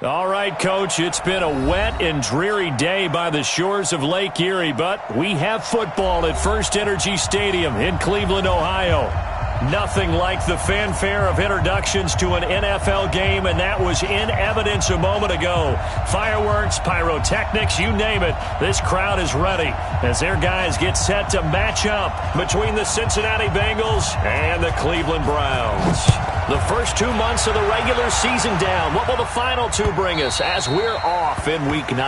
All right, Coach, it's been a wet and dreary day by the shores of Lake Erie, but we have football at First Energy Stadium in Cleveland, Ohio. Nothing like the fanfare of introductions to an NFL game, and that was in evidence a moment ago. Fireworks, pyrotechnics, you name it. This crowd is ready as their guys get set to match up between the Cincinnati Bengals and the Cleveland Browns. The first 2 months of the regular season down. What will the final two bring us as we're off in Week 9?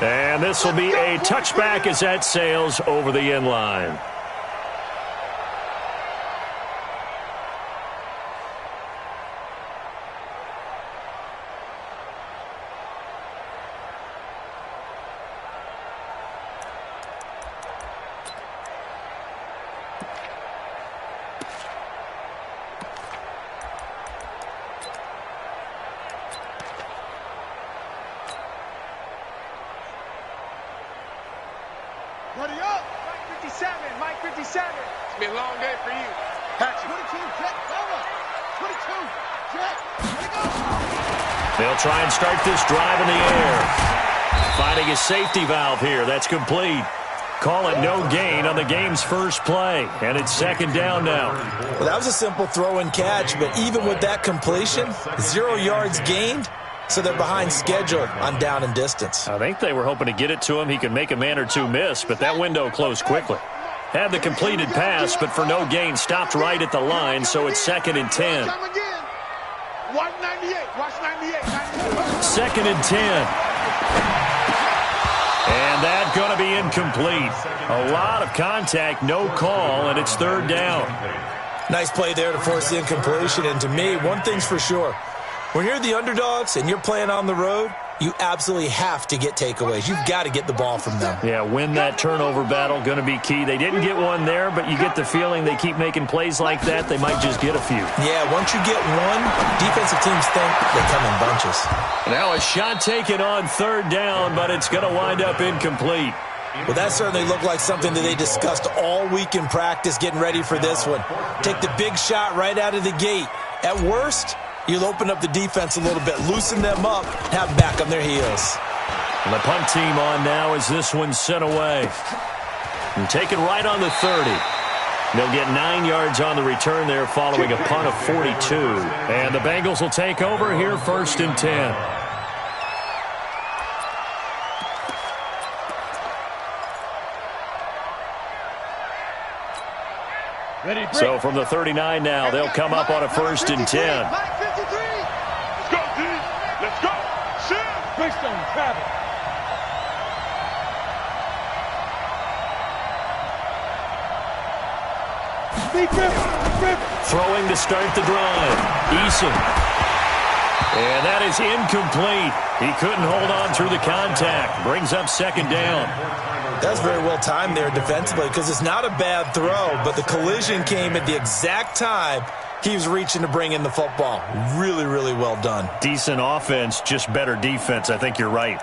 And this will be a touchback as that sails over the end line. Ready up! Mike 57, Mike 57. It's going to be a long day for you. Patrick. 22, jet, cover. 22, jet, ready go. They'll try and start this drive in the air. Finding a safety valve here. That's complete. Call it no gain on the game's first play. And it's second down now. Well, that was a simple throw and catch, but even with that completion, 0 yards gained. So they're behind schedule on down and distance. I think they were hoping to get it to him. He could make a man or two miss, but that window closed quickly. Had the completed pass, but for no gain, stopped right at the line, so it's second and 10. Watch 98, watch 98. Second and 10. And that's going to be incomplete. A lot of contact, no call, and it's third down. Nice play there to force the incompletion, and to me, one thing's for sure. When you're the underdogs and you're playing on the road, you absolutely have to get takeaways. You've got to get the ball from them. Yeah, win that turnover battle, going to be key. They didn't get one there, but you get the feeling they keep making plays like that, they might just get a few. Yeah, once you get one, defensive teams think they come in bunches. Now a shot taken on third down, but it's going to wind up incomplete. Well, that certainly looked like something that they discussed all week in practice getting ready for this one. Take the big shot right out of the gate. At worst, you'll open up the defense a little bit, loosen them up, have them back on their heels. And the punt team on now as this one's sent away. And taken right on the 30. They'll get 9 yards on the return there following a punt of 42. And the Bengals will take over here first and 10. So from the 39 now, they'll come up on a first and 10. Let's go, D. Let's go. Shoot. Based on travel. Throwing to start the drive. Eason. And that is incomplete. He couldn't hold on through the contact. Brings up second down. That's very well timed there defensively because it's not a bad throw, but the collision came at the exact time he was reaching to bring in the football. Really, really well done. Decent offense, just better defense. I think you're right.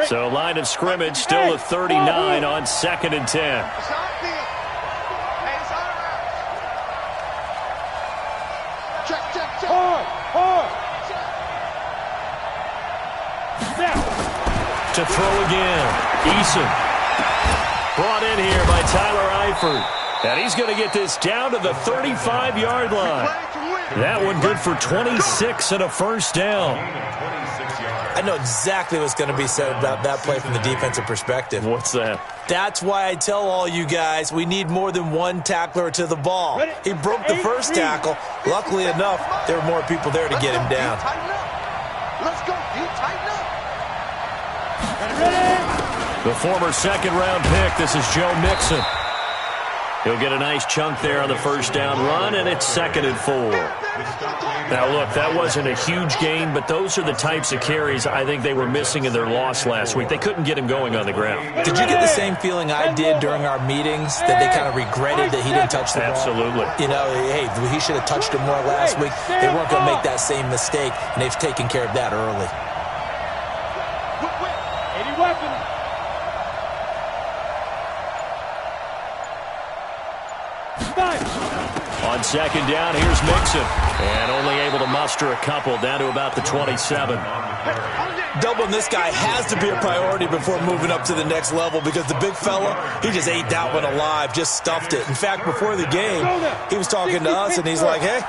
So line of scrimmage still a 39 on second and 10. To throw again. Eason. Brought in here by Tyler Eifert. And he's going to get this down to the 35-yard line. That one good for 26 and a first down. I know exactly what's going to be said about that play from the defensive perspective. What's that? That's why I tell all you guys we need more than one tackler to the ball. He broke the first tackle. Luckily enough, there were more people there to get him down. Let's go, D. Tighten up. The former second-round pick, this is Joe Mixon. He'll get a nice chunk there on the first down run, and it's second and 4. Now, look, that wasn't a huge gain, but those are the types of carries I think they were missing in their loss last week. They couldn't get him going on the ground. Did you get the same feeling I did during our meetings, that they kind of regretted that he didn't touch the ball? Absolutely. You know, hey, he should have touched him more last week. They weren't going to make that same mistake, and they've taken care of that early. On second down, here's Mixon. And only able to muster a couple, down to about the 27. Doubling this guy has to be a priority before moving up to the next level because the big fella, he just ate that one alive, just stuffed it. In fact, before the game, he was talking to us, and he's like, hey,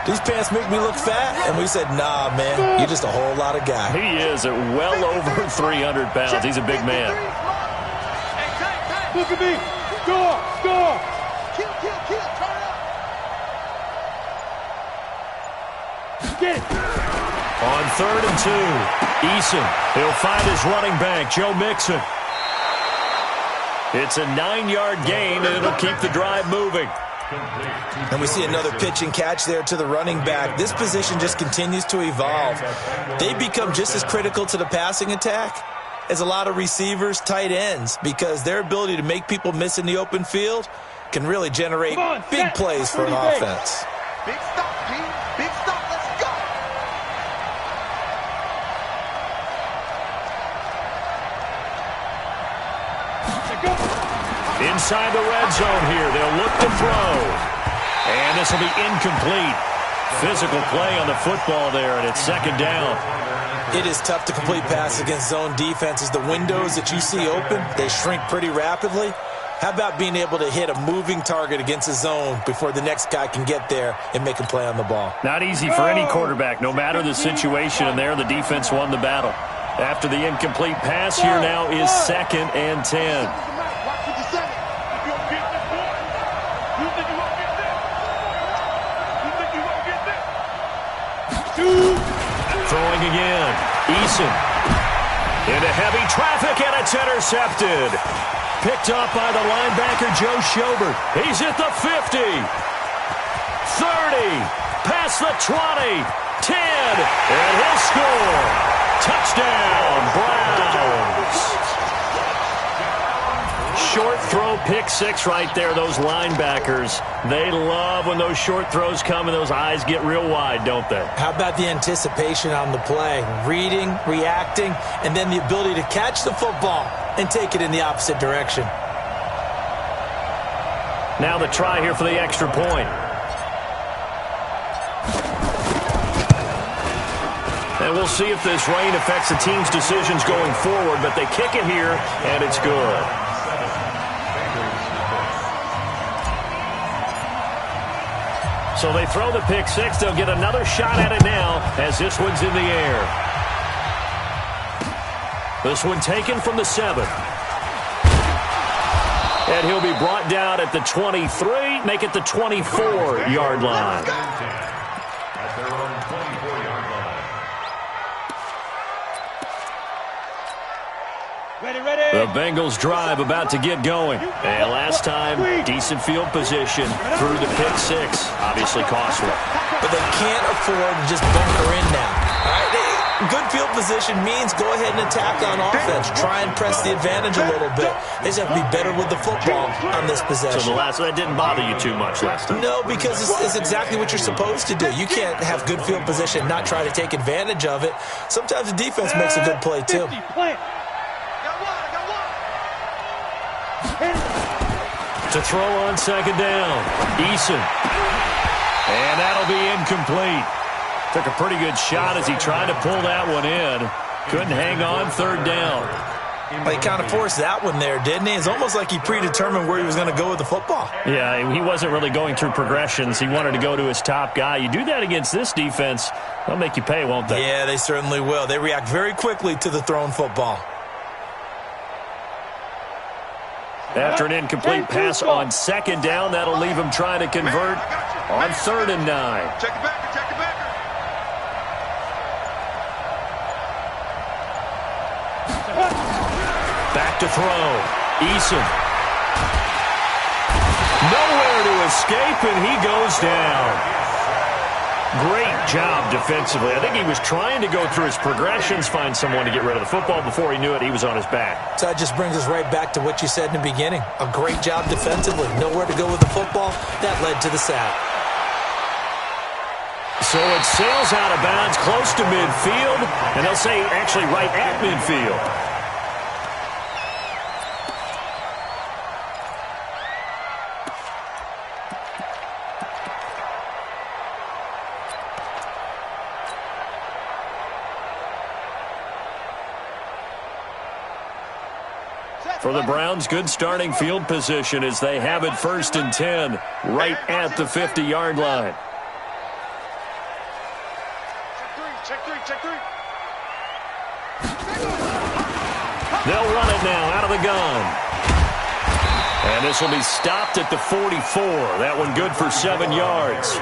these pants make me look fat. And we said, nah, man, you're just a whole lot of guy. He is at well over 300 pounds. He's a big man. Look at me. Score. Kill. Turn up. Get it. On 3rd and 2, Eason. He'll find his running back, Joe Mixon. It's a 9-yard gain, and it'll keep the drive moving. And we see another pitch and catch there to the running back. This position just continues to evolve. They become just as critical to the passing attack as a lot of receivers, tight ends, because their ability to make people miss in the open field can really generate big plays for an offense. Big stop, G. Big stop. Let's go. Inside the red zone here, they'll look to throw. And this will be incomplete. Physical play on the football there, and it's second down. It is tough to complete passes against zone defenses. The windows that you see open, they shrink pretty rapidly. How about being able to hit a moving target against a zone before the next guy can get there and make a play on the ball? Not easy for any quarterback, no matter the situation, and there the defense won the battle. After the incomplete pass, here now is 2nd and 10. Throwing again. Eason. Into heavy traffic, and it's intercepted. Picked up by the linebacker, Joe Schobert. He's at the 50. 30. Past the 20. 10. And he'll score. Touchdown, Browns. Short throw, pick six right there, those linebackers. They love when those short throws come and those eyes get real wide, don't they? How about the anticipation on the play? Reading, reacting, and then the ability to catch the football and take it in the opposite direction. Now the try here for the extra point. And we'll see if this rain affects the team's decisions going forward, but they kick it here, and it's good. So they throw the pick six. They'll get another shot at it now as this one's in the air. This one taken from the 7. And he'll be brought down at the 23, make it the 24-yard line. The Bengals drive about to get going. And last time, decent field position through the pick six. Obviously costly. But they can't afford to just bunker in now. All right? Good field position means go ahead and attack on offense. Try and press the advantage a little bit. They just have to be better with the football on this possession. So that didn't bother you too much last time? No, because it's exactly what you're supposed to do. You can't have good field position and not try to take advantage of it. Sometimes the defense makes a good play, too. To throw on second down, Eason. And that'll be incomplete. Took a pretty good shot as he tried to pull that one in. Couldn't hang on third down. Well, he kind of forced that one there, didn't he? It's almost like he predetermined where he was going to go with the football. Yeah, he wasn't really going through progressions. He wanted to go to his top guy. You do that against this defense, they'll make you pay, won't they? Yeah, they certainly will. They react very quickly to the thrown football. After an incomplete pass on second down, that'll leave him trying to convert on 3rd and 9. Check it back, check it back. Back to throw. Eason. Nowhere to escape, and he goes down. Great job defensively. I think he was trying to go through his progressions, find someone to get rid of the football. Before he knew it, he was on his back. So that just brings us right back to what you said in the beginning. A great job defensively. Nowhere to go with the football. That led to the sack. So it sails out of bounds close to midfield, and they'll say actually right at midfield. For the Browns, good starting field position as they have it 1st and 10 right at the 50-yard line. Check three. They'll run it now out of the gun. And this will be stopped at the 44. That one good for 7 yards.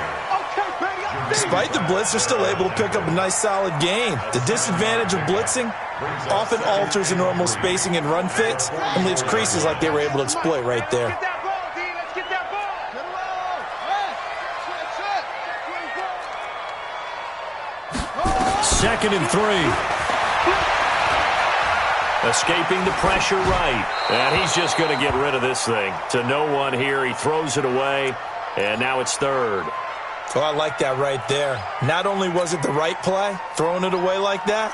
Despite the blitz, they're still able to pick up a nice, solid gain. The disadvantage of blitzing often alters the normal spacing and run fits and leaves creases like they were able to exploit right there. Get that ball, D. Let's get that ball. Get 2nd and 3. Escaping the pressure right. And he's just going to get rid of this thing. To no one here. He throws it away. And now it's 3rd. Oh, I like that right there. Not only was it the right play, throwing it away like that,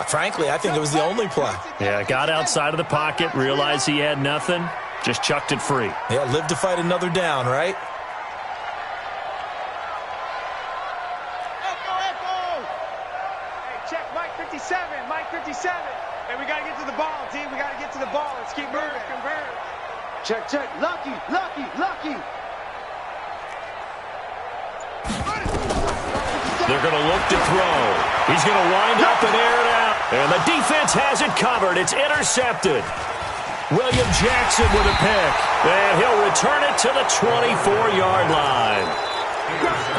frankly, I think it was the only play. Yeah, got outside of the pocket, realized he had nothing, just chucked it free. Yeah, live to fight another down, right? Echo. Hey, check Mike 57. Hey, we got to get to the ball, D. We got to get to the ball. Let's keep moving. Convert. Check. Lucky. They're going to look to throw. He's going to wind up and air it out. And the defense has it covered. It's intercepted. William Jackson with a pick. And he'll return it to the 24-yard line.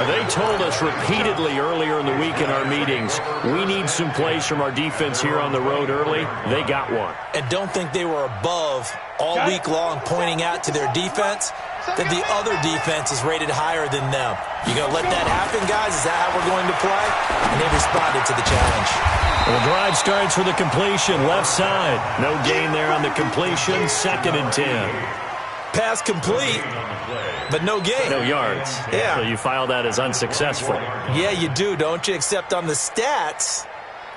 They told us repeatedly earlier in the week in our meetings, we need some plays from our defense here on the road early. They got one. And don't think they were above all week long pointing out to their defense that the other defense is rated higher than them. You going to let that happen, guys? Is that how we're going to play? And they responded to the challenge. Well, the drive starts with a completion, left side. No gain there on the completion, 2nd and 10. Pass complete, but no gain. No yards. Yeah. So you file that as unsuccessful. Yeah, you do, don't you? Except on the stats,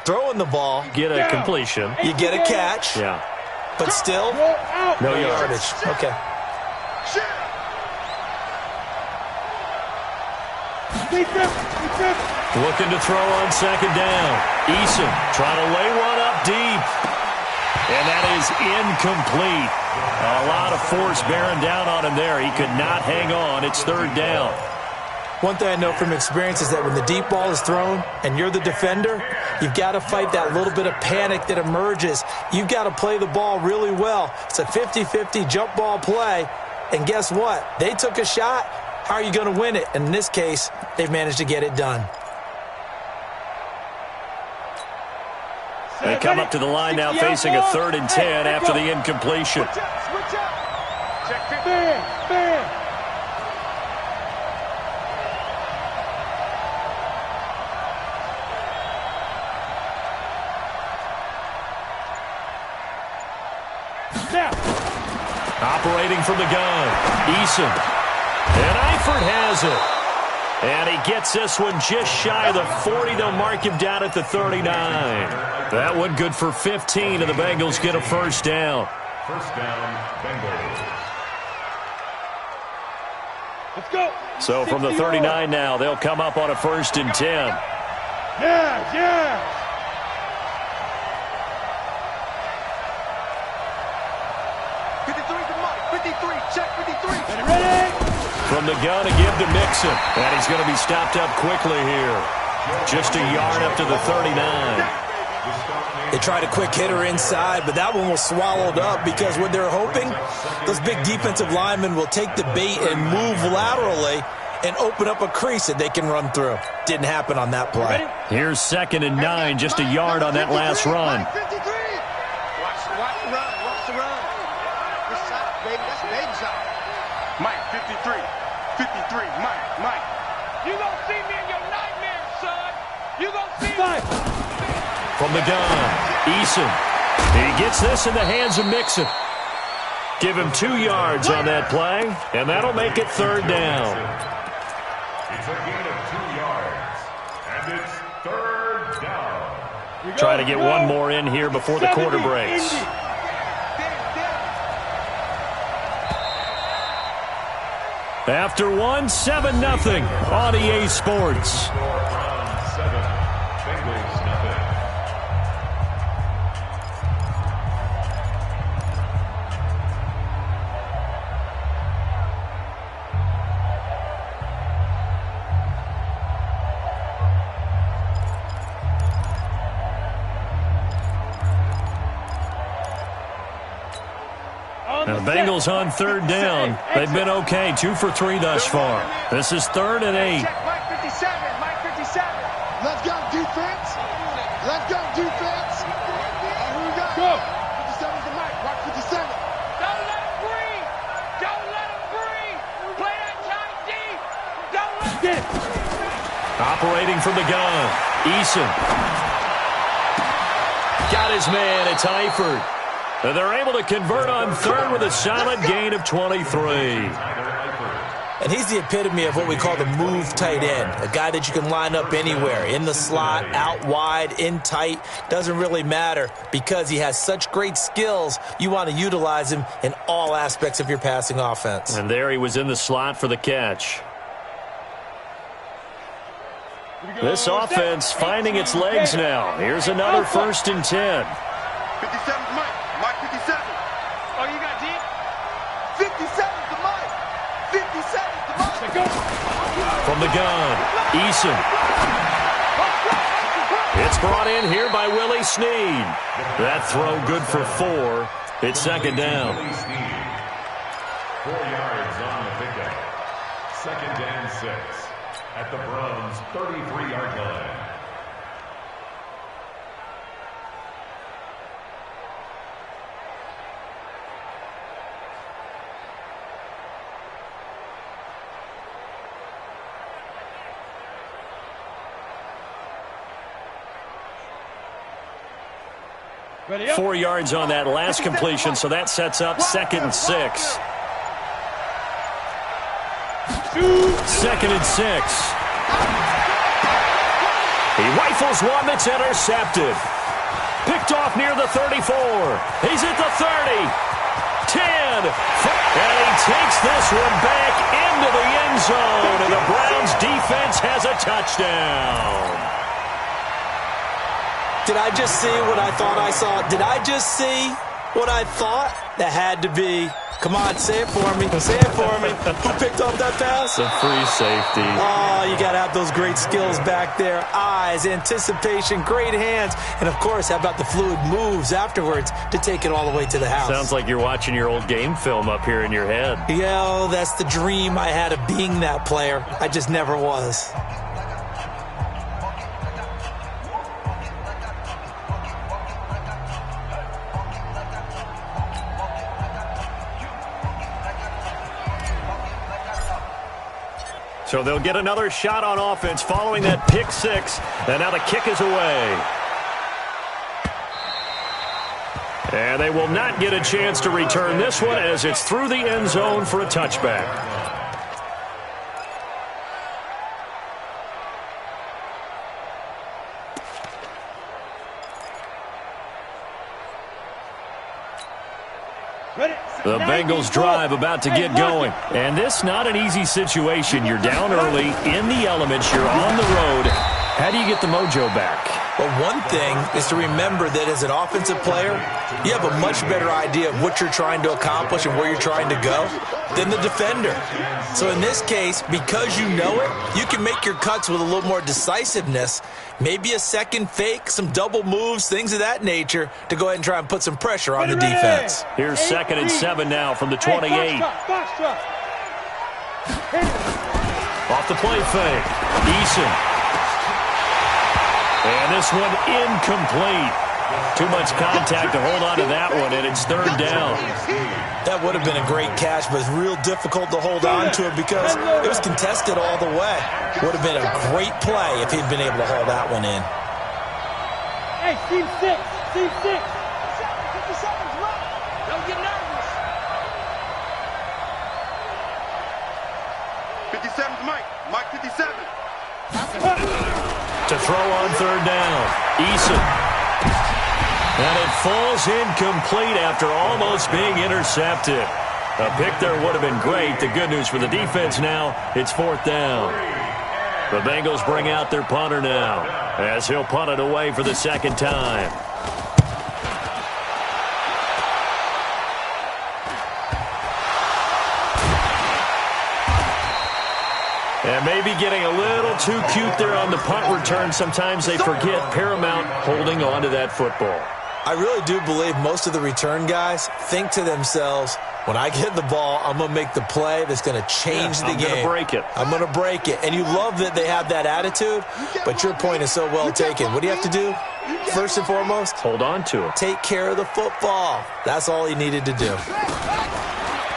throwing the ball. Get a completion. You get a catch. Yeah. But still, no yardage. Okay. Looking to throw on 2nd down. Eason trying to lay one up deep. And that is incomplete. A lot of force bearing down on him there. He could not hang on. It's 3rd down. One thing I know from experience is that when the deep ball is thrown and you're the defender, you've got to fight that little bit of panic that emerges. You've got to play the ball really well. It's a 50-50 jump ball play. And guess what? They took a shot. How are you going to win it? And in this case, they've managed to get it done. They come up to the line now facing a 3rd and 10 after the incompletion. Switch up. Check 50. Operating from the gun, Eason. And Eifert has it. And he gets this one just shy of the 40. They'll mark him down at the 39. That one good for 15, and the Bengals get a 1st down. First down, Bengals. Let's go. So from the 39 now, they'll come up on a 1st and 10. Yeah. 53 to Mike. 53. Check 53. Ready? From the gun to give to Mixon. And he's going to be stopped up quickly here. Just a yard up to the 39. They tried a quick hitter inside, but that one was swallowed up because what they're hoping, those big defensive linemen will take the bait and move laterally and open up a crease that they can run through. Didn't happen on that play. Here's 2nd and 9, just a yard on that last run. Watch the run. Watch the run. This side, baby. That's baby side. Mike, 53. 53. Mike. You gonna see me in your nightmares, son. You gonna see me. From the gun, Eason. He gets this in the hands of Mixon. Give him 2 yards on that play, and that'll make it 3rd down. It's a gain of 2 yards, and it's 3rd down. Try to get one more in here before the quarter breaks. After one, 7-0 on EA Sports. Browns 7, Bengals nothing. The Bengals on third down. They've been okay, 2 for 3 thus far. This is 3rd and 8. Mike 57, Mike 57. Let's go, defense. Let's go, defense. Here we go. 57's the Mike, Mike 57. Don't let him breathe. Don't let him breathe. Play that tight deep. Don't let him. Operating from the gun. Eason. Got his man. It's Eifert. And they're able to convert on third with a solid gain of 23. And he's the epitome of what we call the move tight end, a guy that you can line up anywhere, in the slot, out wide, in tight, doesn't really matter because he has such great skills. You want to utilize him in all aspects of your passing offense. And there he was in the slot for the catch. This offense finding its legs now. Here's another 1st and 10. 57's Mike. Mike 57. Oh, you got deep? 57's the Mike. 57's the Mike. From the gun, Eason. It's brought in here by Willie Snead. That throw good for 4. It's 2nd down. 4 yards on the pickup. 2nd and 6 at the Browns' 33-yard line. Ready up. 4 yards on that last completion, so that sets up 2nd and 6. 2nd and 6. He rifles one that's intercepted. Picked off near the 34. He's at the 30. 10. And he takes this one back into the end zone, and the Browns defense has a touchdown. Did I just see what I thought I saw? Did I just see what I thought? That had to be. Come on, say it for me. Say it for me. Who picked up that pass? A free safety. Oh, you got to have those great skills back there. Eyes, anticipation, great hands. And, of course, how about the fluid moves afterwards to take it all the way to the house? Sounds like you're watching your old game film up here in your head. Yeah, that's the dream I had of being that player. I just never was. So they'll get another shot on offense following that pick 6. And now the kick is away. And they will not get a chance to return this one as it's through the end zone for a touchback. The Bengals drive about to get going. And this not an easy situation. You're down early, in the elements, you're on the road. How do you get the mojo back? Well, one thing is to remember that as an offensive player, you have a much better idea of what you're trying to accomplish and where you're trying to go than the defender. So in this case, because you know it, you can make your cuts with a little more decisiveness, maybe a second fake, some double moves, things of that nature, to go ahead and try and put some pressure on the defense. Here's 2nd and 7 now from the 28. Off the play fake. Eason. And this one incomplete. Too much contact to hold on to that one, and it's 3rd down. That would have been a great catch, but it's real difficult to hold on to it because it was contested all the way. Would have been a great play if he'd been able to hold that one in. Hey, Team 6. Team 6. 57's right. Don't get nervous. 57's Mike. Mike 57. To throw on 3rd down. Eason. And it falls incomplete after almost being intercepted. A pick there would have been great. The good news for the defense now, it's 4th down. The Bengals bring out their punter now as he'll punt it away for the 2nd time. And maybe getting a little too cute there on the punt return. Sometimes they forget paramount holding on to that football. I really do believe most of the return guys think to themselves, When I get the ball, I'm going to make the play that's going to change the game. I'm going to break it. I'm going to break it. And you love that they have that attitude, but your point is so well taken. What do you have to do? First and foremost, hold on to it. Take care of the football. That's all he needed to do.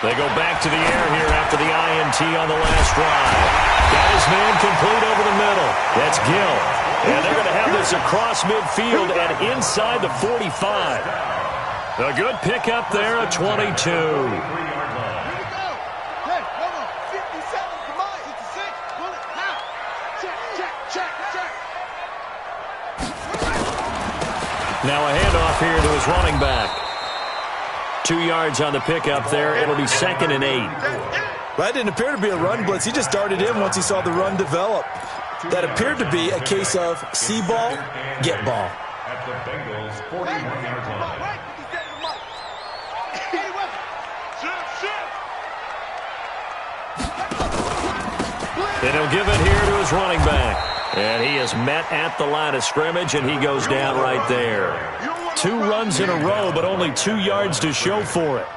They go back to the air here after the INT on the last drive. Got his man complete over the middle. That's Gill. And they're going to have this across midfield and inside the 45. A good pickup there at 22. Now a handoff here to his running back. 2 yards on the pickup there. It'll be 2nd and 8. That didn't appear to be a run blitz. He just darted in once he saw the run develop. That appeared to be a case of see ball, get ball. At the Bengals' 41-yard line. And he'll give it here to his running back. And he is met at the line of scrimmage, and he goes down right there. 2 runs in a row, but only 2 yards to show for it.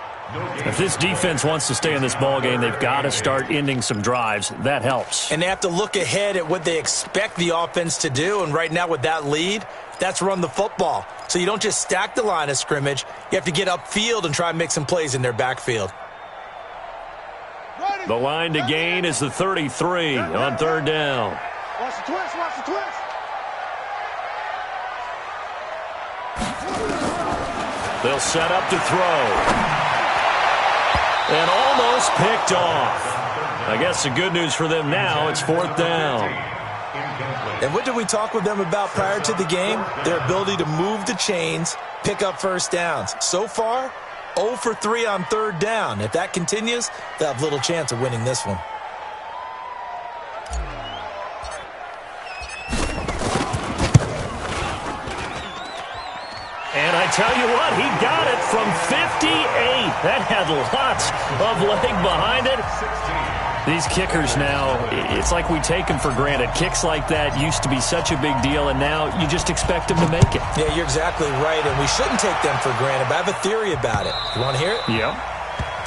If this defense wants to stay in this ballgame, they've got to start ending some drives. That helps. And they have to look ahead at what they expect the offense to do. And right now with that lead, that's run the football. So you don't just stack the line of scrimmage. You have to get upfield and try and make some plays in their backfield. The line to gain is the 33 on 3rd down. Watch the twist, watch the twist. They'll set up to throw. And almost picked off. I guess the good news for them now, it's 4th down. And what did we talk with them about prior to the game? Their ability to move the chains, pick up first downs. So far, 0 for 3 on 3rd down. If that continues, they'll have little chance of winning this one. And I tell you what, he got it from 58. That had lots of leg behind it. These kickers now, it's like we take them for granted. Kicks like that used to be such a big deal, and now you just expect them to make it. Yeah, you're exactly right, and we shouldn't take them for granted, but I have a theory about it. You want to hear it? Yeah.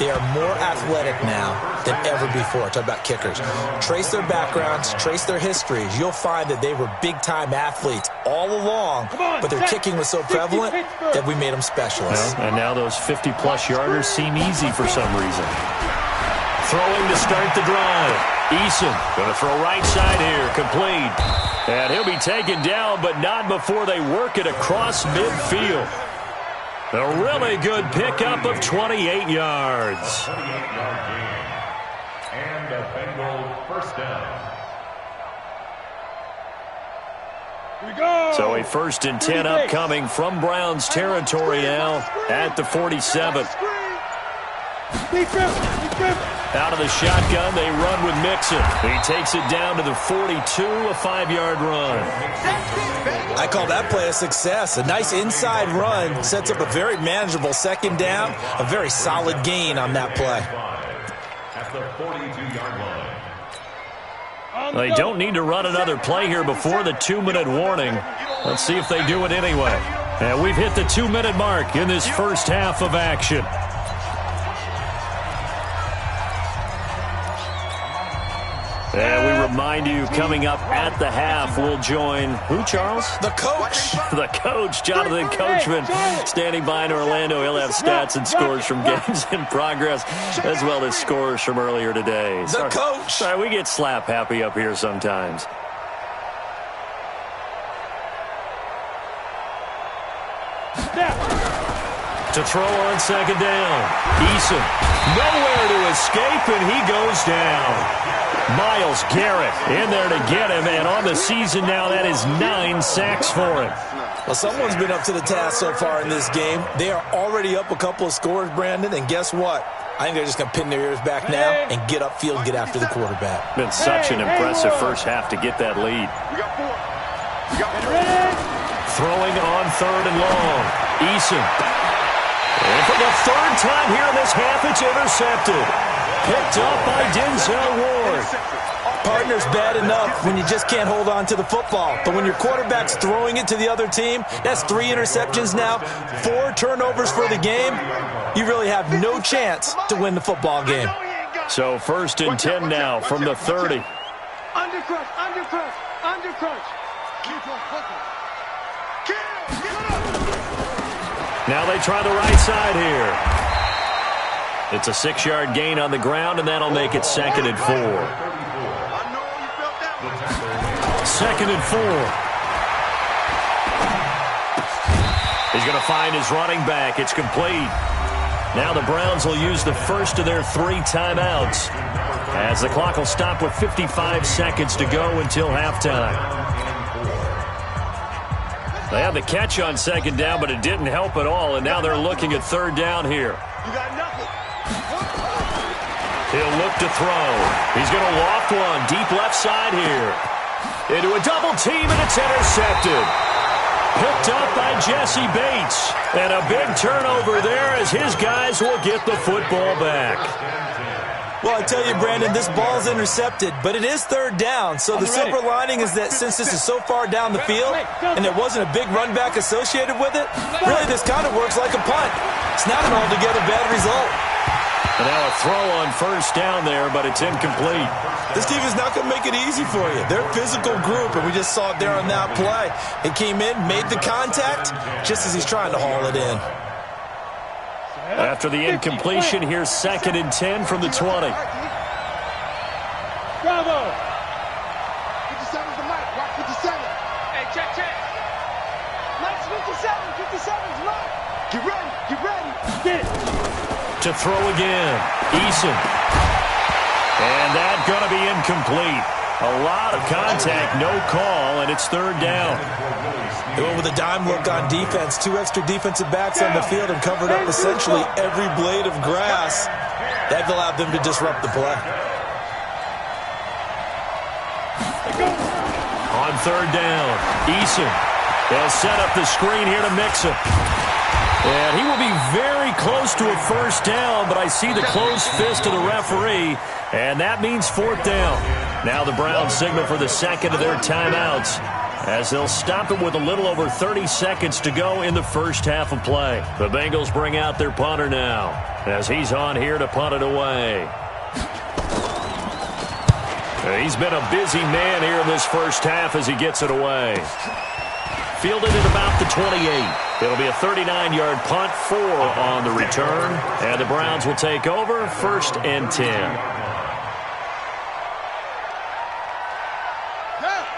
They are more athletic now than ever before. Talk about kickers. Trace their backgrounds, trace their histories. You'll find that they were big-time athletes all along, but their kicking was so prevalent that we made them specialists. Well, and now those 50-plus yarders seem easy for some reason. Throwing to start the drive. Eason going to throw right side here, complete. And he'll be taken down, but not before they work it across midfield. A really good pickup of 28 yards. 28-yard gain. And a Bengal first down. Here we go. So a 1st and 10 upcoming from Browns territory now at the 47. Out of the shotgun, they run with Mixon. He takes it down to the 42, a 5-yard run. I call that play a success. A nice inside run sets up a very manageable 2nd down, a very solid gain on that play. At the 42-yard line. They don't need to run another play here before the 2-minute warning. Let's see if they do it anyway. And we've hit the 2-minute mark in this first half of action. And we remind you, coming up at the half, we'll join who, Charles? The coach. The coach, Jonathan Coachman, standing by in Orlando. He'll have stats and scores from games in progress, as well as scores from earlier today. The coach. Sorry, we get slap happy up here sometimes. To throw on 2nd down. Eason, nowhere to escape, and he goes down. Myles Garrett in there to get him, and on the season now, that is 9 sacks for him. Well, someone's been up to the task so far in this game. They are already up a couple of scores, Brandon, and guess what? I think they're just going to pin their ears back now and get upfield and get after the quarterback. Been such an impressive first half to get that lead. Throwing on 3rd and long. Eason. And for the 3rd time here in this half, it's intercepted. Picked up by Denzel Ward. Partner's bad enough when you just can't hold on to the football. But when your quarterback's throwing it to the other team, that's 3 interceptions now, 4 turnovers for the game. You really have no chance to win the football game. So 1st and 10 now from the 30. Undercrush, undercrush, undercrush. Now they try the right side here. It's a 6-yard gain on the ground, and that'll make it 2nd and 4. 2nd and 4. He's going to find his running back. It's complete. Now the Browns will use the first of their 3 timeouts, as the clock will stop with 55 seconds to go until halftime. They had the catch on 2nd down, but it didn't help at all, and now they're looking at 3rd down here. You got nothing. He'll look to throw. He's going to loft one deep left side here. Into a double team, and it's intercepted. Picked up by Jesse Bates. And a big turnover there as his guys will get the football back. Well, I tell you, Brandon, this ball's intercepted, but it is 3rd down. So the silver lining is that since this is so far down the field and there wasn't a big run back associated with it, really this kind of works like a punt. It's not an altogether bad result. And now a throw on 1st down there, but it's incomplete. This team is not going to make it easy for you. They're a physical group, and we just saw it there on that play. It came in, made the contact, just as he's trying to haul it in. After the incompletion, here's 2nd and 10 from the 20. Bravo. 57's the mic. Watch 57. Hey, check. Mike's 57. 57's Mike. Get ready. Get it. To throw again. Eason. And that's going to be incomplete. A lot of contact, no call, and it's 3rd down. They went with a dime look on defense. 2 extra defensive backs on the field and covered up essentially every blade of grass. That allowed them to disrupt the play. On 3rd down, Eason. They'll set up the screen here to mix it. And he will be very close to a 1st down, but I see the closed fist of the referee, and that means 4th down. Now the Browns signal for the 2nd of their timeouts, as they'll stop it with a little over 30 seconds to go in the first half of play. The Bengals bring out their punter now, as he's on here to punt it away. He's been a busy man here in this first half as he gets it away. Fielded at about the 28. It'll be a 39-yard punt, 4 on the return, and the Browns will take over 1st and 10.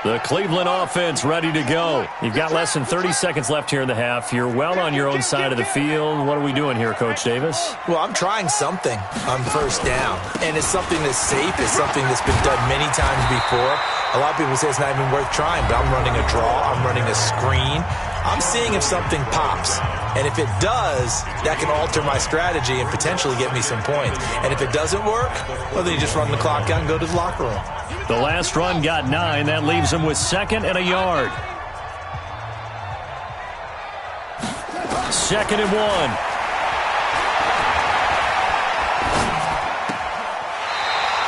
The Cleveland offense ready to go. You've got less than 30 seconds left here in the half. You're well on your own side of the field. What are we doing here, Coach Davis? Well, I'm trying something on 1st down, and it's something that's safe. It's something that's been done many times before. A lot of people say it's not even worth trying, but I'm running a draw. I'm running a screen. I'm seeing if something pops. And if it does, that can alter my strategy and potentially get me some points. And if it doesn't work, well, then you just run the clock out and go to the locker room. The last run got 9. That leaves him with 2nd and a yard. 2nd and 1.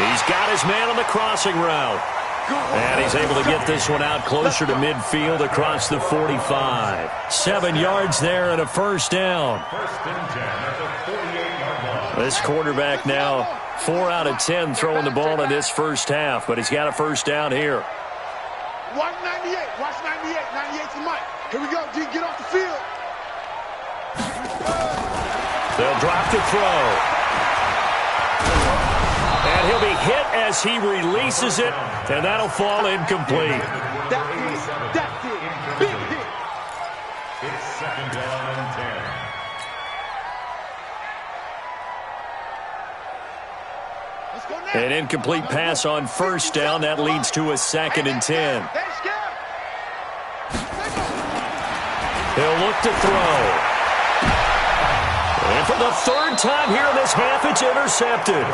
He's got his man on the crossing route. And he's able to get this one out closer to midfield across the 45. 7 yards there and a 1st down. 1st and 10 at the 48-yard line. This quarterback now 4 out of 10 throwing the ball in this first half, but he's got a 1st down here. Watch 98. Watch 98. 98's the mic. Here we go, G. Get off the field. They'll drop to throw. And he'll be hit as he releases it, and that'll fall incomplete. That's it. Big hit. It's 2nd down and 10. An incomplete pass on 1st down. That leads to a 2nd and 10. He'll look to throw. And for the 3rd time here in this half, it's intercepted.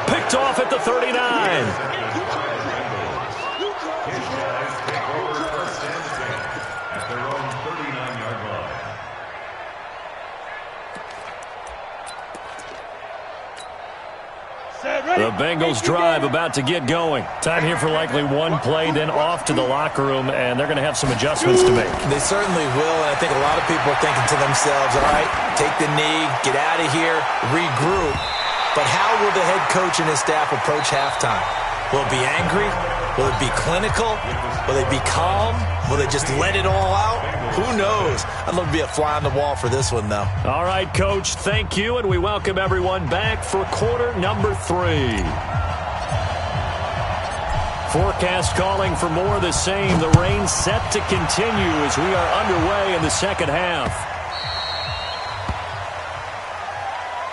Picked off at the 39. At their own 39-yard line. The Bengals drive about to get going. Time here for likely one play, then off to the locker room, and they're going to have some adjustments to make. They certainly will, and I think a lot of people are thinking to themselves, all right, take the knee, get out of here, regroup. But how will the head coach and his staff approach halftime? Will it be angry? Will it be clinical? Will they be calm? Will they just let it all out? Who knows? I'd love to be a fly on the wall for this one, though. All right, Coach, thank you, and we welcome everyone back for quarter number 3. Forecast calling for more of the same. The rain set to continue as we are underway in the second half.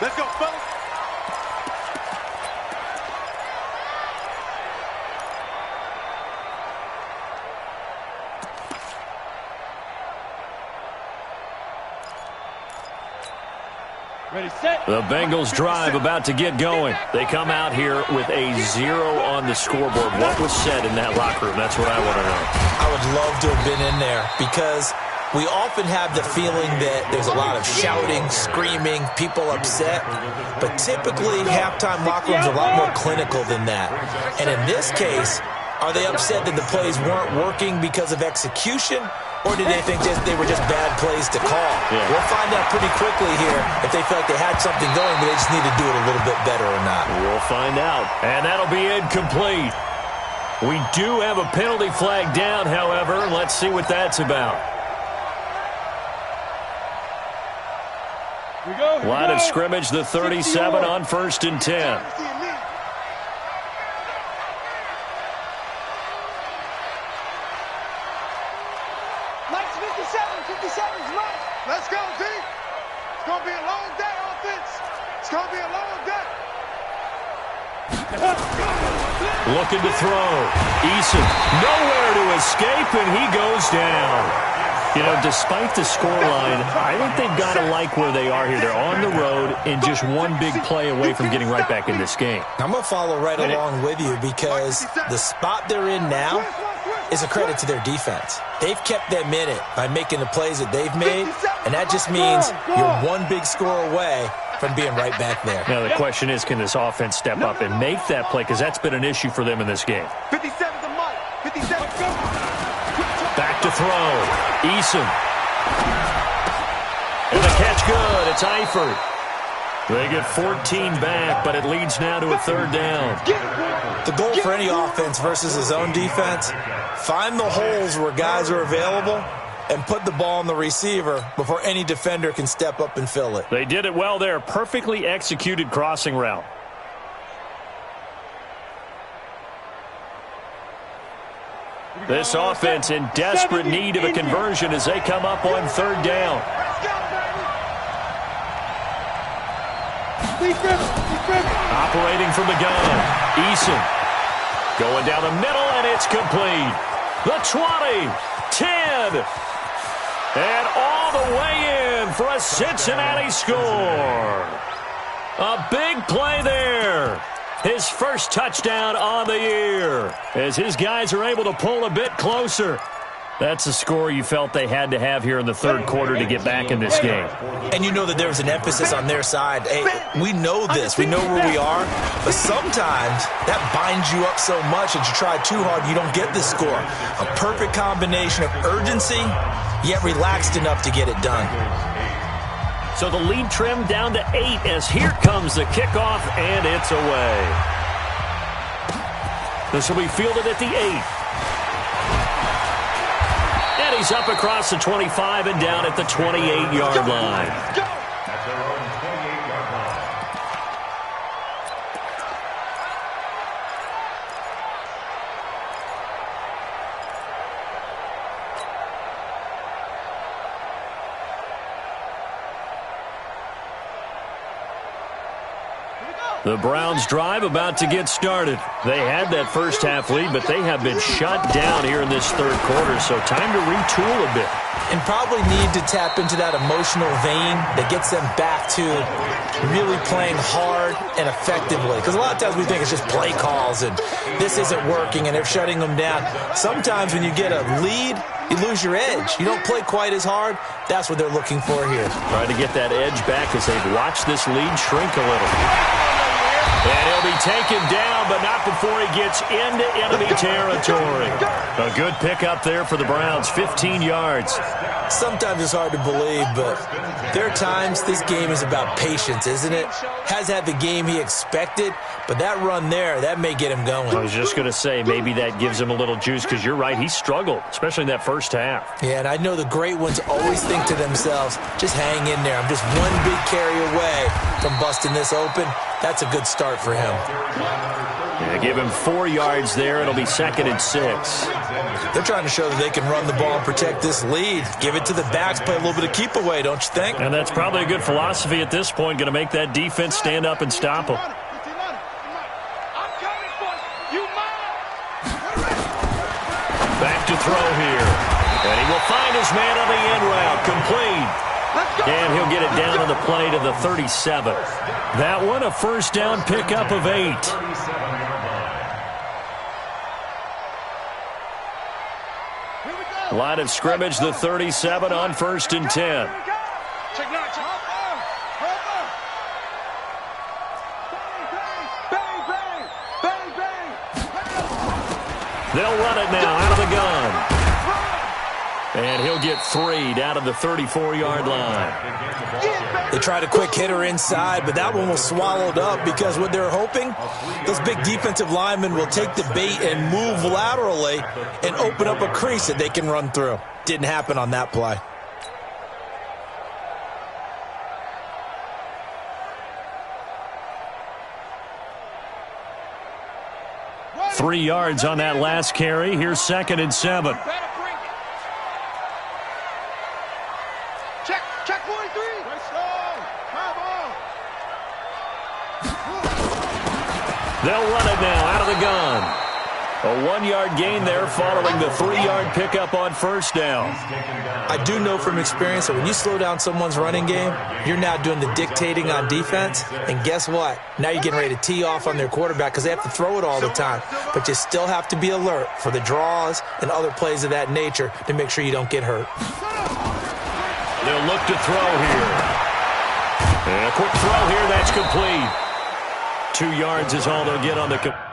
Let's go, fellas. Ready, set. The Bengals drive about to get going. They come out here with a 0 on the scoreboard. What was said in that locker room? That's what I want to know. I would love to have been in there because we often have the feeling that there's a lot of shouting, screaming, people upset. But typically, halftime locker rooms are a lot more clinical than that. And in this case, are they upset that the plays weren't working because of execution? Or did they think they were just bad plays to call? Yeah. We'll find out pretty quickly here if they feel like they had something going, but they just need to do it a little bit better or not. We'll find out. And that'll be incomplete. We do have a penalty flag down, however. Let's see what that's about. Line of scrimmage, the 37 on 1st and 10. Let's go, D. It's going to be a long day, offense. It's going to be a long day. Looking to throw. Eason nowhere to escape, and he goes down. You know, despite the scoreline, I think they've got to like where they are here. They're on the road and just one big play away from getting right back in this game. I'm going to follow right along with you because the spot they're in now is a credit to their defense. They've kept them in it by making the plays that they've made, and that just means you're one big score away from being right back there. Now, the question is, can this offense step up and make that play? Because that's been an issue for them in this game. 57 to Mike. 57, go. Back to throw. Eason. And the catch good. It's Eifert. They get 14 back, but it leads now to a 3rd down. The goal for any offense versus his own defense, find the holes where guys are available and put the ball on the receiver before any defender can step up and fill it. They did it well there. Perfectly executed crossing route. This offense in desperate need of a conversion as they come up on 3rd down. Operating from the gun. Eason going down the middle, and it's complete. The 20, 10, and all the way in for a Cincinnati score. A big play there. His first touchdown on the year as his guys are able to pull a bit closer. That's a score you felt they had to have here in the 3rd quarter to get back in this game. And you know that there was an emphasis on their side. Hey, we know this. We know where we are. But sometimes that binds you up so much that you try too hard, you don't get the score. A perfect combination of urgency, yet relaxed enough to get it done. So the lead trimmed down to 8 as here comes the kickoff, and it's away. This will be fielded at the 8. And he's up across the 25 and down at the 28-yard line. At their own 28-yard line. The Browns drive about to get started. They had that first half lead, but they have been shut down here in this 3rd quarter, so time to retool a bit. And probably need to tap into that emotional vein that gets them back to really playing hard and effectively. Because a lot of times we think it's just play calls and this isn't working and they're shutting them down. Sometimes when you get a lead, you lose your edge. You don't play quite as hard. That's what they're looking for here. Trying to get that edge back as they've watched this lead shrink a little. And he'll be taken down, but not before he gets into enemy territory. A good pickup there for the Browns, 15 yards. Sometimes it's hard to believe, but there are times this game is about patience, isn't it? Has had the game he expected, but that run there, that may get him going. I was just going to say, maybe that gives him a little juice, because you're right, he struggled, especially in that first half. Yeah, and I know the great ones always think to themselves, just hang in there. I'm just one big carry away from busting this open. That's a good start for him. Yeah, give him 4 yards there. It'll be 2nd and 6. They're trying to show that they can run the ball and protect this lead. Give it to the backs, play a little bit of keep away, don't you think? And that's probably a good philosophy at this point, going to make that defense stand up and stop them. Back to throw here. And he will find his man on the end route. Complete. And he'll get it down on the play to the 37. That one, a first down pickup of 8. Line of scrimmage, the 37 on 1st and 10. They'll run it now out of the gun. And he'll get 3 down to the 34-yard line. They tried a quick hitter inside, but that one was swallowed up because what they're hoping, those big defensive linemen will take the bait and move laterally and open up a crease that they can run through. Didn't happen on that play. Three yards on that last carry. Here's 2nd and 7. Check 43. They'll run it now out of the gun. A 1-yard gain there following the 3-yard pickup on first down. I do know from experience that when you slow down someone's running game, you're now doing the dictating on defense. And guess what? Now you're getting ready to tee off on their quarterback because they have to throw it all the time. But you still have to be alert for the draws and other plays of that nature to make sure you don't get hurt. They'll look to throw here. And a quick throw here, that's complete. 2 yards is all they'll get on the...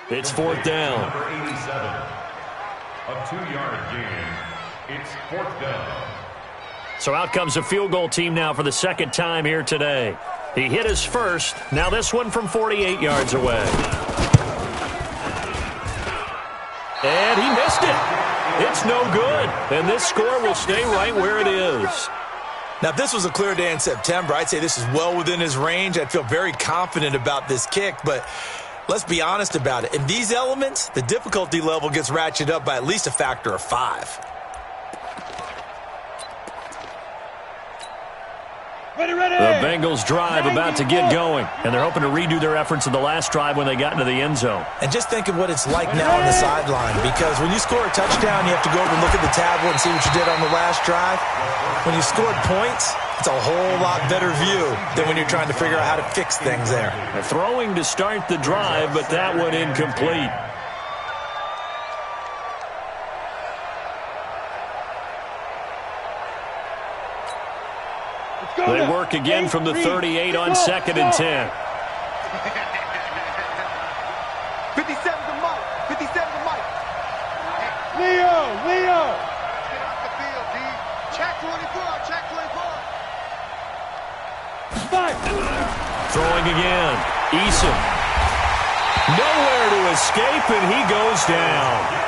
It's 4th down. Number 87. A 2-yard gain. It's 4th down. So out comes a field goal team now for the 2nd time here today. He hit his first. Now this one from 48 yards away. And he missed it. It's no good. And this score will stay right where it is. Now, if this was a clear day in September, I'd say this is well within his range. I'd feel very confident about this kick, but let's be honest about it. In these elements, the difficulty level gets ratcheted up by at least a factor of 5. Ready, ready. The Bengals drive about to get going, and they're hoping to redo their efforts in the last drive when they got into the end zone. And just think of what it's like now on the sideline, because when you score a touchdown, you have to go over and look at the tablet and see what you did on the last drive. When you scored points, it's a whole lot better view than when you're trying to figure out how to fix things there. They're throwing to start the drive, but that one incomplete. They work again from the 38 on 2nd and 10. 57 to Mike. 57 to Mike. Leo. Get off the field, D. Check 24. Check 24. Five. Throwing again. Eason. Nowhere to escape, and he goes down.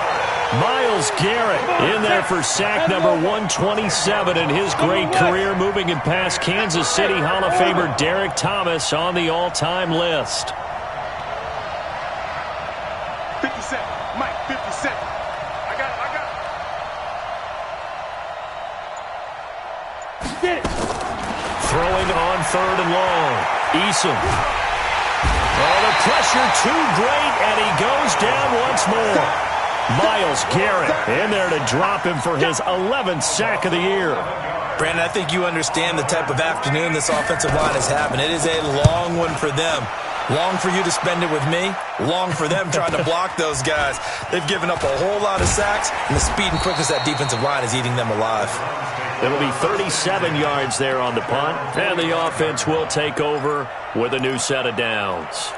Myles Garrett in there for sack number 127 in his great career, moving it past Kansas City Hall of Famer Derek Thomas on the all-time list. 57. Mike, 57. I got it. Get it. Throwing on 3rd and long. Eason. Oh, the pressure too great, and he goes down once more. Myles Garrett in there to drop him for his 11th sack of the year. Brandon, I think you understand the type of afternoon this offensive line is having. It is a long one for them. Long for you to spend it with me. Long for them trying to block those guys. They've given up a whole lot of sacks, and the speed and quickness of that defensive line is eating them alive. It'll be 37 yards there on the punt, and the offense will take over with a new set of downs.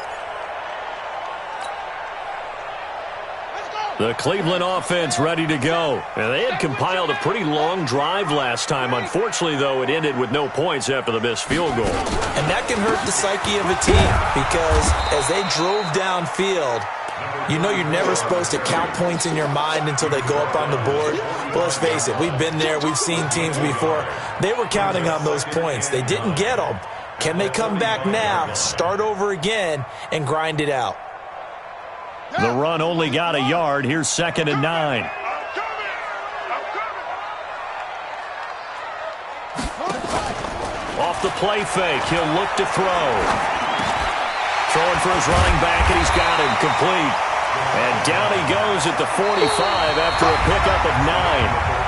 The Cleveland offense ready to go. And they had compiled a pretty long drive last time. Unfortunately, though, it ended with no points after the missed field goal. And that can hurt the psyche of a team, because as they drove downfield, you know you're never supposed to count points in your mind until they go up on the board. But let's face it, we've been there. We've seen teams before. They were counting on those points. They didn't get them. Can they come back now, start over again, and grind it out? The run only got a yard. Here's 2nd and 9. Off the play fake, he'll look to throw. Throwing for his running back, and he's got him complete. And down he goes at the 45 after a pickup of 9.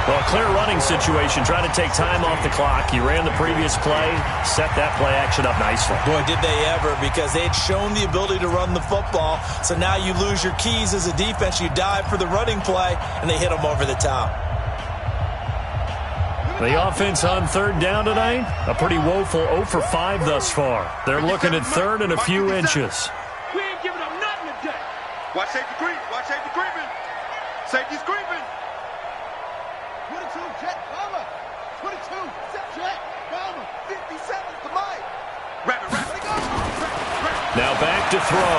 Well, clear running situation, trying to take time off the clock. He ran the previous play, set that play action up nicely. Boy, did they ever, because they had shown the ability to run the football. So now you lose your keys as a defense. You dive for the running play, and they hit them over the top. The offense on 3rd down tonight, a pretty woeful 0 for 5 thus far. They're looking at 3rd and a few inches. We ain't giving up nothing today. Watch safety creep. Watch safety creeping. Safety's creeping. 22, jet, bomber. 22, set, jet, bomber. 57 to Mike. Rabbit. Now back to throw.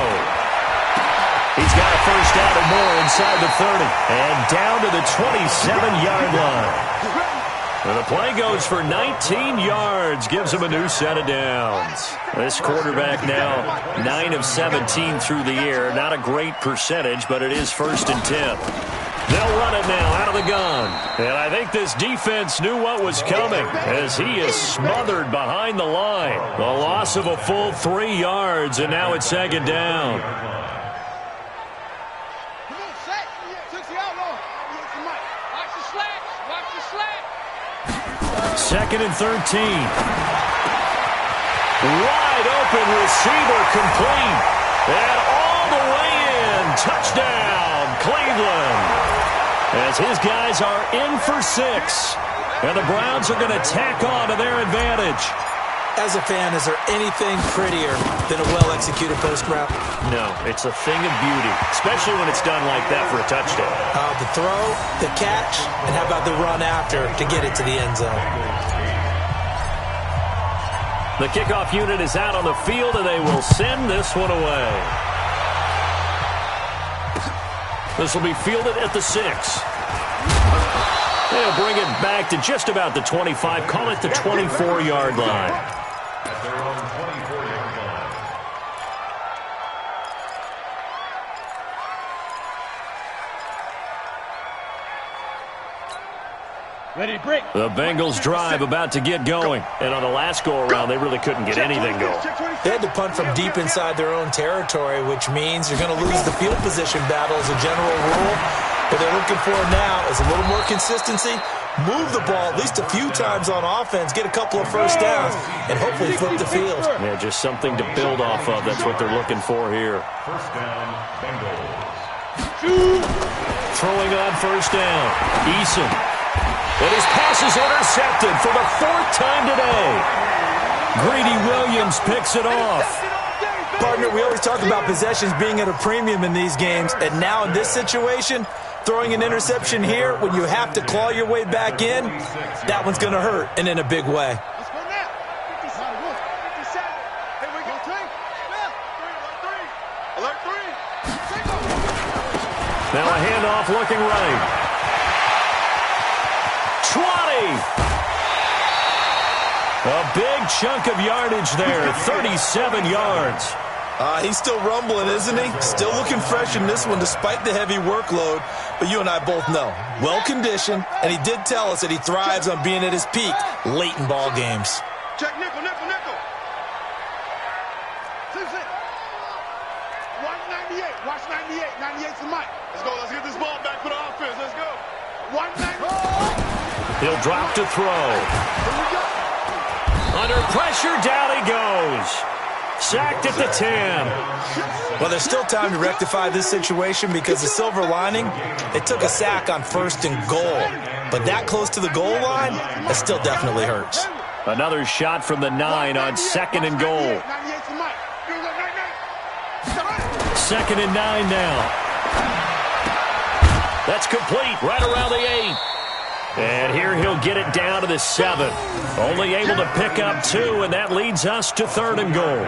He's got a first down or more inside the 30. And down to the 27-yard line. And the play goes for 19 yards, gives him a new set of downs. This quarterback now 9 of 17 through the air. Not a great percentage, but it is 1st and 10. They'll run it now out of the gun. And I think this defense knew what was coming, as he is smothered behind the line. The loss of a full 3 yards, and now it's 2nd down. Second and 13. Wide open receiver complete. And all the way in. Touchdown, Cleveland. As his guys are in for 6. And the Browns are going to tack on to their advantage. As a fan, is there anything prettier than a well-executed post route? No, it's a thing of beauty, especially when it's done like that for a touchdown. The throw, the catch, and how about the run after to get it to the end zone? The kickoff unit is out on the field, and they will send this one away. This will be fielded at the 6. They'll bring it back to just about the 25, call it the 24-yard line. At their own 24-yard line. The Bengals drive about to get going. And on the last go-around, they really couldn't get anything going. They had to punt from deep inside their own territory, which means you're going to lose the field position battle as a general rule. What they're looking for now is a little more consistency, move the ball at least a few times on offense, get a couple of first downs, and hopefully flip the field. Yeah, just something to build off of. That's what they're looking for here. First down, Bengals. Throwing on first down, Eason. And his pass is intercepted for the 4th time today. Greedy Williams picks it off. Partner, we always talk about possessions being at a premium in these games, and now in this situation, throwing an interception here when you have to claw your way back in, that one's going to hurt, and in a big way. Let's go now. 57. 57. Here we go. Alert 3. Now a handoff looking right. 20. A big chunk of yardage there, 37 yards. He's still rumbling, isn't he? Still looking fresh in this one despite the heavy workload. But you and I both know, well-conditioned, and he did tell us that he thrives on being at his peak late in ball games. Check nickel. Watch 98. Watch 98. 98's the mic. Let's go. Let's get this ball back for the offense. Let's go. 198. He'll drop to throw. Under pressure, down he goes. Sacked at the 10. Well, there's still time to rectify this situation because the silver lining, they took a sack on 1st and goal. But that close to the goal line, that still definitely hurts. Another shot from the 9 on 2nd and goal. 2nd and 9 now. That's complete right around the 8. And here he'll get it down to the 7. Only able to pick up 2, and that leads us to 3rd and goal.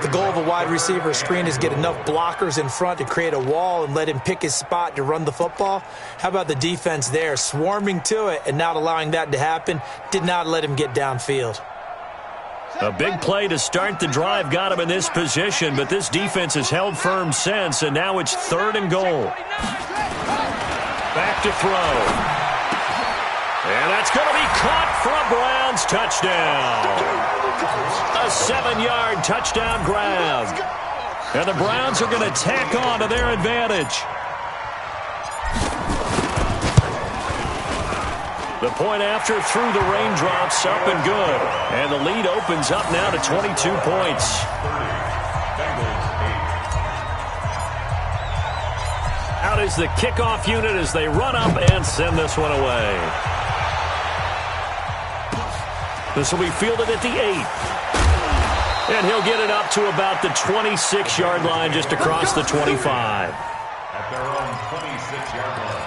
The goal of a wide receiver screen is get enough blockers in front to create a wall and let him pick his spot to run the football. How about the defense there, swarming to it and not allowing that to happen? Did not let him get downfield. A big play to start the drive got him in this position, but this defense has held firm since, and now it's 3rd and goal. Back to throw. And that's going to be caught for a Browns touchdown. A 7-yard touchdown grab. And the Browns are going to tack on to their advantage. The point after through the raindrops, up and good. And the lead opens up now to 22 points. Out is the kickoff unit as they run up and send this one away. This will be fielded at the 8. And he'll get it up to about the 26-yard line, just across the 25. At their own 26-yard line.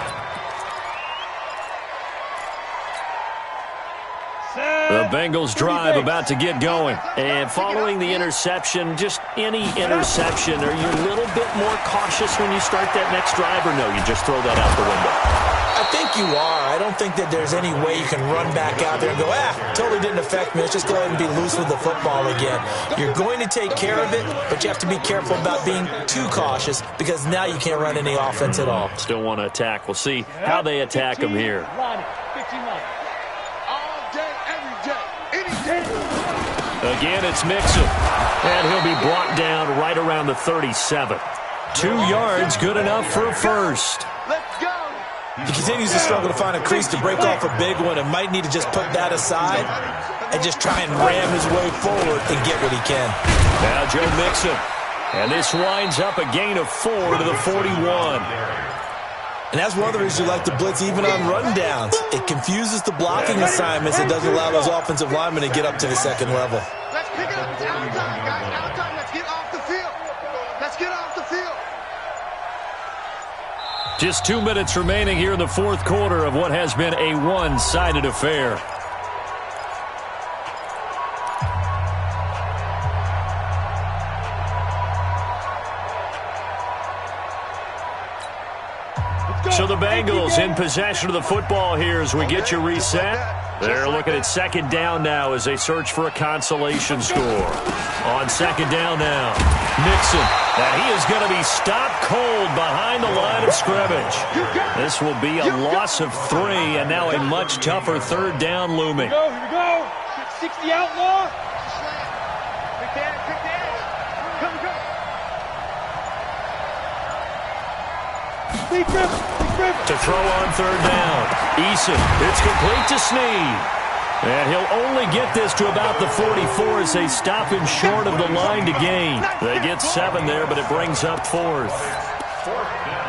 The Bengals drive about to get going. And following the interception, just any interception, are you a little bit more cautious when you start that next drive, or no, you just throw that out the window? I think you are. I don't think that there's any way you can run back out there and go, totally didn't affect me. Let's just go ahead and be loose with the football again. You're going to take care of it, but you have to be careful about being too cautious because now you can't run any offense at all. Still want to attack. We'll see how they attack him here. Again, it's Mixon. And he'll be brought down right around the 37. 2 yards, good enough for a first. Let's go. He continues to struggle to find a crease to break off a big one and might need to just put that aside and just try and ram his way forward and get what he can. Now Joe Mixon. And this winds up a gain of 4 to the 41. And that's one of the reasons you like to blitz even on rundowns. It confuses the blocking assignments. It doesn't allow those offensive linemen to get up to the second level. Let's pick it up. It's out time, guys. Out time. Let's get off the field. Let's get off the field. Just 2 minutes remaining here in the 4th quarter of what has been a one-sided affair. So the Bengals in possession of the football here as we get you reset. They're looking at second down now as they search for a consolation score. On second down now, Nixon. And he is going to be stopped cold behind the line of scrimmage. This will be a loss of 3, and now a much tougher third down looming. Here we go. 60 outlaw. To throw on third down. Eason, it's complete to Snead. And he'll only get this to about the 44 as they stop him short of the line to gain. They get 7 there, but it brings up 4th. Fourth down.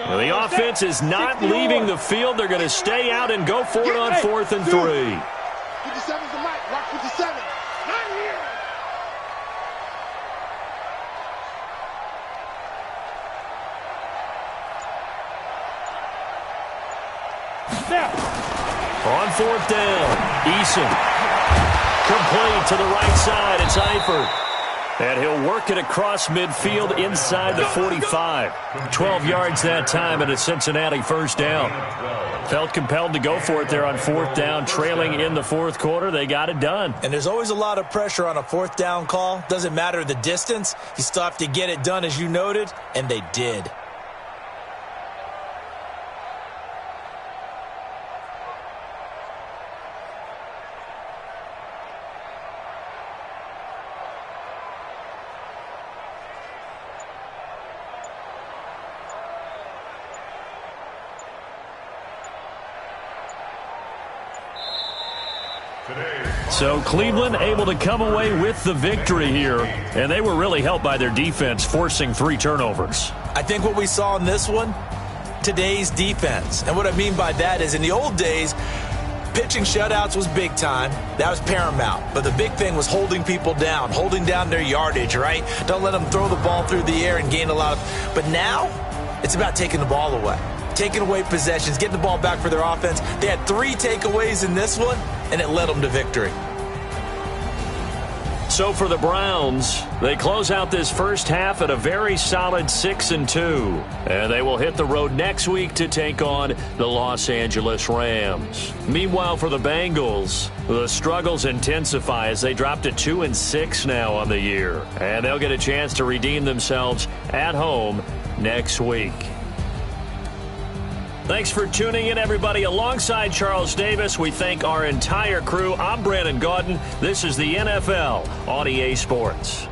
Well, the offense is not leaving the field. They're going to stay out and go for it on 4th and 3. 57's the mic. Watch 57. Not here. On 4th down, Eason. Complete to the right side. It's Eifert. And he'll work it across midfield inside the 45. 12 yards that time and a Cincinnati first down. Felt compelled to go for it there on 4th down, trailing in the 4th quarter. They got it done. And there's always a lot of pressure on a 4th down call. Doesn't matter the distance. You still have to get it done, as you noted, and they did. So Cleveland able to come away with the victory here, and they were really helped by their defense, forcing 3 turnovers. I think what we saw in this one, today's defense. And what I mean by that is in the old days, pitching shutouts was big time. That was paramount. But the big thing was holding people down, holding down their yardage, right? Don't let them throw the ball through the air and gain a lot of... But now, it's about taking the ball away. Taking away possessions, getting the ball back for their offense. They had 3 takeaways in this one, and it led them to victory. So for the Browns, they close out this first half at a very solid 6-2. And they will hit the road next week to take on the Los Angeles Rams. Meanwhile, for the Bengals, the struggles intensify as they drop to 2-6 now on the year. And they'll get a chance to redeem themselves at home next week. Thanks for tuning in, everybody. Alongside Charles Davis, we thank our entire crew. I'm Brandon Gaudin. This is the NFL on EA Sports.